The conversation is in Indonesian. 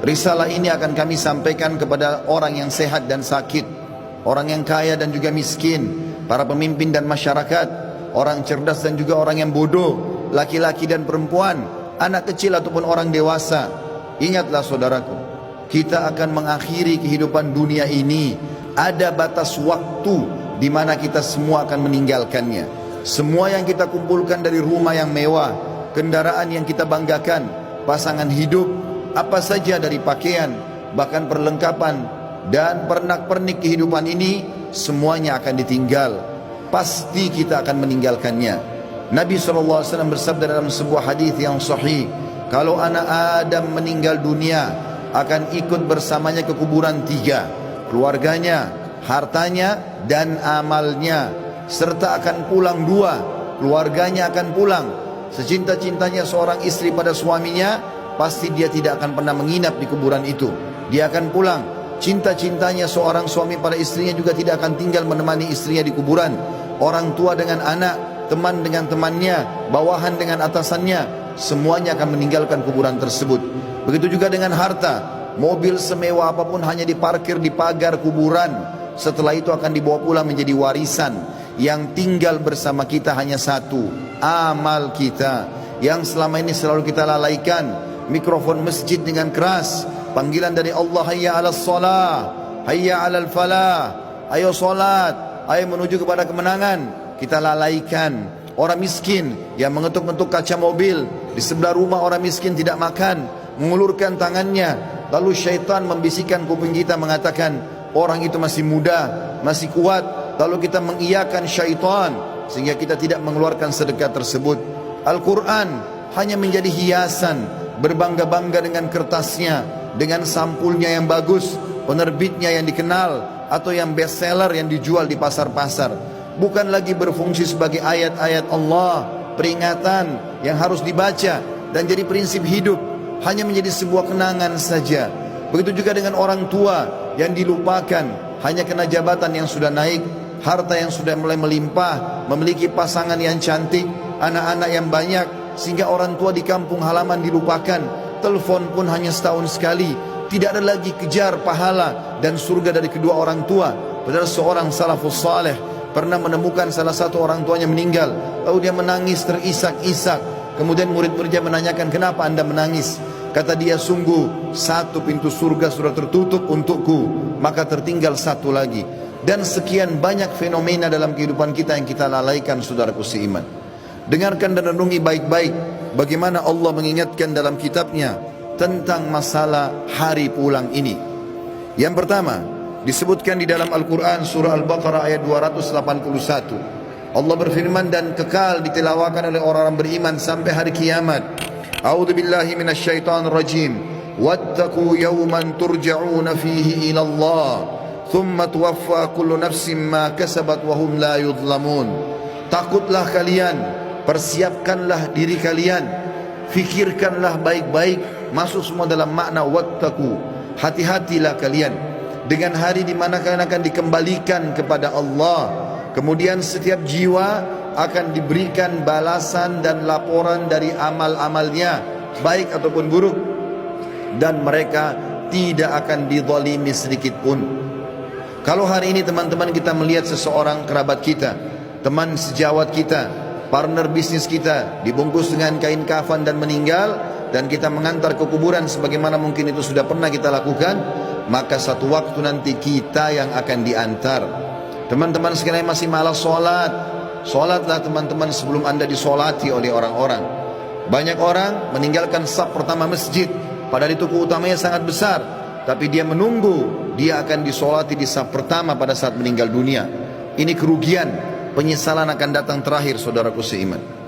Risalah ini akan kami sampaikan kepada orang yang sehat dan sakit, orang yang kaya dan juga miskin, para pemimpin dan masyarakat, orang cerdas dan juga orang yang bodoh, laki-laki dan perempuan, anak kecil ataupun orang dewasa. Ingatlah saudaraku, kita akan mengakhiri kehidupan dunia ini. Ada batas waktu di mana kita semua akan meninggalkannya. Semua yang kita kumpulkan dari rumah yang mewah, kendaraan yang kita banggakan, pasangan hidup, apa saja dari pakaian, bahkan perlengkapan dan pernak-pernik kehidupan ini, semuanya akan ditinggal. Pasti kita akan meninggalkannya. Nabi SAW bersabda dalam sebuah hadis yang sahih, kalau anak Adam meninggal dunia, akan ikut bersamanya ke kuburan tiga: keluarganya, hartanya, dan amalnya. Serta akan pulang dua, keluarganya akan pulang. Secinta-cintanya seorang istri pada suaminya, pasti dia tidak akan pernah menginap di kuburan itu. Dia akan pulang. Cinta-cintanya seorang suami pada istrinya juga tidak akan tinggal menemani istrinya di kuburan. Orang tua dengan anak, teman dengan temannya, bawahan dengan atasannya, semuanya akan meninggalkan kuburan tersebut. Begitu juga dengan harta. Mobil semewah apapun hanya diparkir di pagar kuburan. Setelah itu akan dibawa pulang menjadi warisan. Yang tinggal bersama kita hanya satu: amal kita, yang selama ini selalu kita lalaikan. Mikrofon masjid dengan keras, panggilan dari Allah, hayya 'alas shalah, hayya 'alal falah, ayo salat, ayo menuju kepada kemenangan, kita lalaikan. Orang miskin yang mengetuk-ngetuk kaca mobil di sebelah rumah orang miskin tidak makan, mengulurkan tangannya, lalu syaitan membisikkan kuping kita mengatakan orang itu masih muda, masih kuat, lalu kita mengiyakan syaitan sehingga kita tidak mengeluarkan sedekah tersebut. Al-Quran hanya menjadi hiasan, berbangga-bangga dengan kertasnya, dengan sampulnya yang bagus, penerbitnya yang dikenal, atau yang bestseller yang dijual di pasar-pasar. Bukan lagi berfungsi sebagai ayat-ayat Allah, peringatan yang harus dibaca dan jadi prinsip hidup, hanya menjadi sebuah kenangan saja. Begitu juga dengan orang tua yang dilupakan, hanya kena jabatan yang sudah naik, harta yang sudah mulai melimpah, memiliki pasangan yang cantik, anak-anak yang banyak, sehingga orang tua di kampung halaman dilupakan. Telepon pun hanya setahun sekali. Tidak ada lagi kejar pahala dan surga dari kedua orang tua. Padahal seorang salafus saleh pernah menemukan salah satu orang tuanya meninggal, lalu dia menangis terisak-isak. Kemudian murid-muridnya menanyakan, kenapa anda menangis? Kata dia, sungguh satu pintu surga sudah tertutup untukku, maka tertinggal satu lagi. Dan sekian banyak fenomena dalam kehidupan kita yang kita lalaikan, saudaraku seiman. Dengarkan dan renungi baik-baik bagaimana Allah mengingatkan dalam kitabnya tentang masalah hari pulang ini. Yang pertama, disebutkan di dalam Al-Quran surah Al-Baqarah ayat 281. Allah berfirman, dan kekal ditilawakan oleh orang-orang beriman sampai hari kiamat. A'udzu billahi minasyaitonir rajim. Wattaqu yawman turja'una fihi ila Allah, thumma tuwaffa kullu nafsin ma kasabat wa hum la yudhlamun. Takutlah kalian, persiapkanlah diri kalian, fikirkanlah baik-baik, masuk semua dalam makna wattaqu. Hati-hatilah kalian dengan hari di mana kalian akan dikembalikan kepada Allah. Kemudian setiap jiwa akan diberikan balasan dan laporan dari amal-amalnya, baik ataupun buruk, dan mereka tidak akan dizalimi sedikit pun. Kalau hari ini teman-teman kita melihat seseorang kerabat kita, teman sejawat kita, partner bisnis kita dibungkus dengan kain kafan dan meninggal, dan kita mengantar ke kuburan sebagaimana mungkin itu sudah pernah kita lakukan, maka satu waktu nanti kita yang akan diantar. Teman-teman sekalian masih malas sholat, sholatlah teman-teman sebelum anda disolati oleh orang-orang. Banyak orang meninggalkan saf pertama masjid, padahal itu keutamanya sangat besar, tapi dia menunggu dia akan disolati di saf pertama pada saat meninggal dunia. Ini kerugian, penyesalan akan datang terakhir, saudaraku seiman.